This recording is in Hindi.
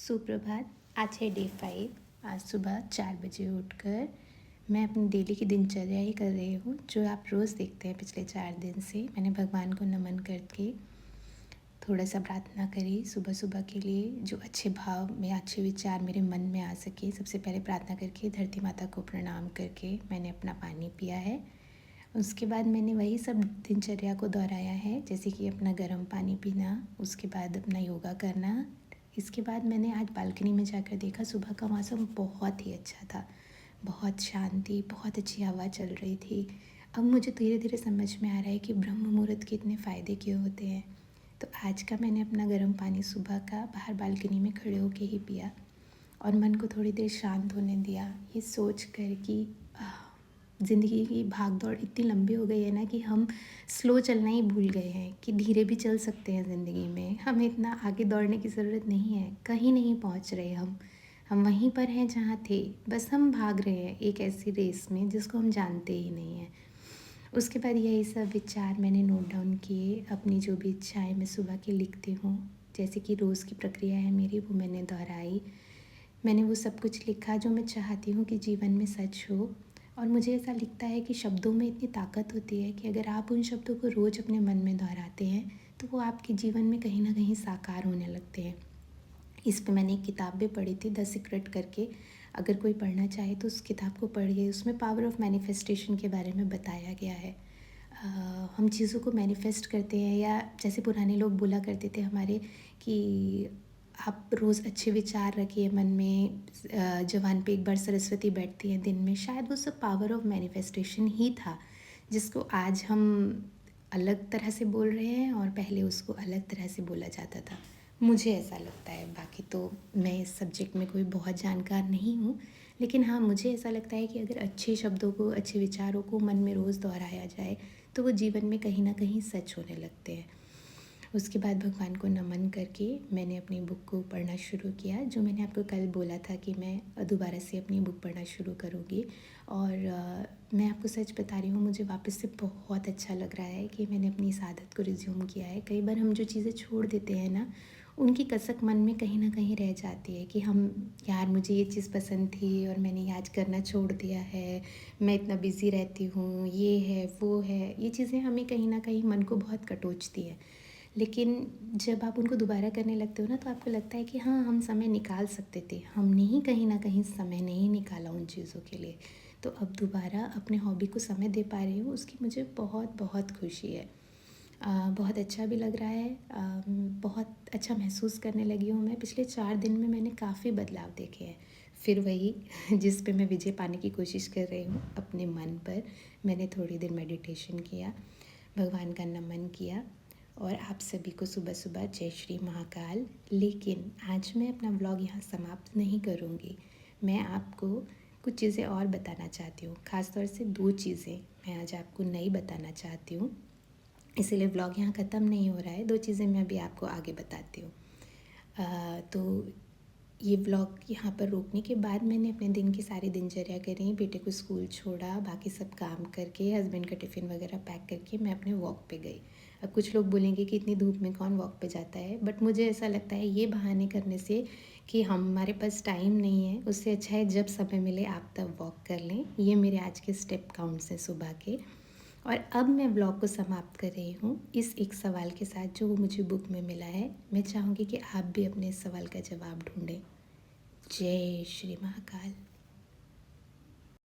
सुप्रभात। आज है डे 5। आज सुबह 4 बजे उठकर मैं अपनी डेली की दिनचर्या ही कर रही हूँ, जो आप रोज़ देखते हैं। पिछले 4 दिन से मैंने भगवान को नमन करके थोड़ा सा प्रार्थना करी सुबह सुबह के लिए, जो अच्छे भाव में अच्छे विचार मेरे मन में आ सके। सबसे पहले प्रार्थना करके धरती माता को प्रणाम करके मैंने अपना पानी पिया है। उसके बाद मैंने वही सब दिनचर्या को दोहराया है, जैसे कि अपना गर्म पानी पीना, उसके बाद अपना योगा करना। इसके बाद मैंने आज बालकनी में जाकर देखा, सुबह का मौसम बहुत ही अच्छा था, बहुत शांति, बहुत अच्छी हवा चल रही थी। अब मुझे धीरे धीरे समझ में आ रहा है कि ब्रह्म मुहूर्त के इतने फ़ायदे क्यों होते हैं। तो आज का मैंने अपना गर्म पानी सुबह का बाहर बालकनी में खड़े होके ही पिया और मन को थोड़ी देर शांत होने दिया, ये सोच कर कि ज़िंदगी की भाग दौड़ इतनी लंबी हो गई है ना, कि हम स्लो चलना ही भूल गए हैं कि धीरे भी चल सकते हैं ज़िंदगी में। हमें इतना आगे दौड़ने की ज़रूरत नहीं है, कहीं नहीं पहुंच रहे हम वहीं पर हैं जहाँ थे। बस हम भाग रहे हैं एक ऐसी रेस में जिसको हम जानते ही नहीं हैं। उसके बाद यही सब विचार मैंने नोट डाउन किए। अपनी जो भी इच्छाएं मैं सुबह की लिखती हूँ, जैसे कि रोज़ की प्रक्रिया है मेरी, वो मैंने दोहराई। मैंने वो सब कुछ लिखा जो मैं चाहती हूँ कि जीवन में सच हो। और मुझे ऐसा लगता है कि शब्दों में इतनी ताकत होती है कि अगर आप उन शब्दों को रोज़ अपने मन में दोहराते हैं तो वो आपके जीवन में कहीं ना कहीं साकार होने लगते हैं। इस पे मैंने एक किताब भी पढ़ी थी, द सीक्रेट करके। अगर कोई पढ़ना चाहे तो उस किताब को पढ़िए। उसमें पावर ऑफ मैनिफेस्टेशन के बारे में बताया गया है। हम चीज़ों को मैनिफेस्ट करते हैं, या जैसे पुराने लोग बोला करते थे हमारे कि आप रोज़ अच्छे विचार रखिए मन में। जवान पे एक बार सरस्वती बैठती हैं दिन में। शायद वो सब पावर ऑफ मैनिफेस्टेशन ही था, जिसको आज हम अलग तरह से बोल रहे हैं और पहले उसको अलग तरह से बोला जाता था। मुझे ऐसा लगता है। बाकी तो मैं इस सब्जेक्ट में कोई बहुत जानकार नहीं हूँ, लेकिन हाँ, मुझे ऐसा लगता है कि अगर अच्छे शब्दों को, अच्छे विचारों को मन में रोज़ दोहराया जाए तो वो जीवन में कहीं ना कहीं सच होने लगते हैं। उसके बाद भगवान को नमन करके मैंने अपनी बुक को पढ़ना शुरू किया, जो मैंने आपको कल बोला था कि मैं दोबारा से अपनी बुक पढ़ना शुरू करूँगी। और मैं आपको सच बता रही हूँ, मुझे वापस से बहुत अच्छा लग रहा है कि मैंने अपनी इस आदत को रिज्यूम किया है। कई बार हम जो चीज़ें छोड़ देते हैं ना, उनकी कसक मन में कहीं ना कहीं रह जाती है कि हम, यार मुझे ये चीज़ पसंद थी और मैंने ये आज करना छोड़ दिया है, मैं इतना बिज़ी रहती हूँ, ये है वो है। ये चीज़ें हमें कहीं ना कहीं मन को बहुत कटोचती है। लेकिन जब आप उनको दोबारा करने लगते हो ना, तो आपको लगता है कि हाँ, हम समय निकाल सकते थे, हमने ही कहीं ना कहीं समय नहीं निकाला उन चीज़ों के लिए। तो अब दोबारा अपने हॉबी को समय दे पा रही हूँ, उसकी मुझे बहुत बहुत खुशी है। बहुत अच्छा भी लग रहा है। बहुत अच्छा महसूस करने लगी हूँ मैं। पिछले 4 दिन में मैंने काफ़ी बदलाव देखे हैं। फिर वही जिस पे मैं विजय पाने की कोशिश कर रही हूँ अपने मन पर, मैंने थोड़ी देर मेडिटेशन किया, भगवान का नमन किया और आप सभी को सुबह सुबह जय श्री महाकाल। लेकिन आज मैं अपना व्लॉग यहाँ समाप्त नहीं करूँगी। मैं आपको कुछ चीज़ें और बताना चाहती हूँ, ख़ासतौर से 2 चीज़ें मैं आज आपको नई बताना चाहती हूँ। इसीलिए व्लॉग यहाँ ख़त्म नहीं हो रहा है। 2 चीज़ें मैं अभी आपको आगे बताती हूँ। तो ये व्लॉग यहाँ पर रोकने के बाद मैंने अपने दिन की सारी दिनचर्या करी, बेटे को स्कूल छोड़ा, बाकी सब काम करके, हस्बैंड का टिफ़िन वगैरह पैक करके मैं अपने वॉक पे गई। अब कुछ लोग बोलेंगे कि इतनी धूप में कौन वॉक पे जाता है, बट मुझे ऐसा लगता है ये बहाने करने से कि हमारे पास टाइम नहीं है, उससे अच्छा है जब समय मिले आप तब वॉक कर लें। ये मेरे आज के स्टेप काउंट्स हैं सुबह के। और अब मैं व्लॉग को समाप्त कर रही हूँ इस एक सवाल के साथ, जो मुझे बुक में मिला है। मैं चाहूँगी कि आप भी अपने इस सवाल का जवाब ढूंढें। जय श्री महाकाल।